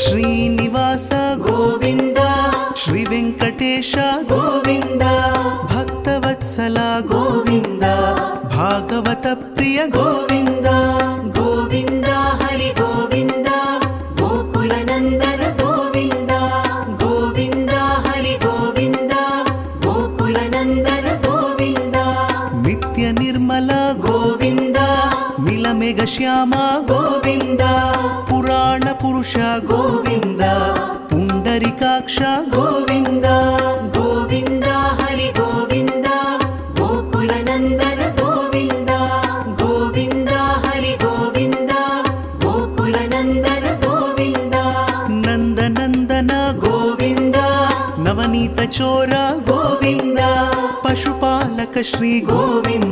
ಶ್ರೀನಿವಾಸ ಗೋವಿಂದ ಶ್ರೀ ವೆಂಕಟೇಶ ಗೋವಿಂದ ಭಕ್ತವತ್ಸಲ ಗೋವಿಂದ ಭಾಗವತ ಪ್ರಿಯ ಗೋವಿಂದ ಗೋವಿಂದ ಹರಿ ಗೋವಿಂದ ಗೋಕುಲ ನಂದನ ಗೋವಿಂದ ಗೋವಿಂದ ಹರಿ ಗೋವಿಂದ ಗೋಕುಲ ನಂದನ ಗೋವಿಂದ ನಿತ್ಯ ನಿರ್ಮಲ ಗೋವಿಂದ ನೀಲಮೇಘ ಶ್ಯಾಮ ಗೋವಿಂದ ಪುರಾಣ ಪುರುಷ ಗೋವಿಂದ ಪುಂಡರಿಕಾಕ್ಷ ಗೋವಿಂದ ಗೋವಿಂದ ಹರಿ ಗೋವಿಂದ ಗೋಕುಲ ನಂದನ ಗೋವಿಂದ ಗೋವಿಂದ ಹರಿ ಗೋವಿಂದ ಗೋಕುಲ ನಂದನ ಗೋವಿಂದ ನಂದನಂದನ ಗೋವಿಂದ ನವನೀತ ಚೋರ ಗೋವಿಂದ ಪಶುಪಾಲಕ ಶ್ರೀ ಗೋವಿಂದ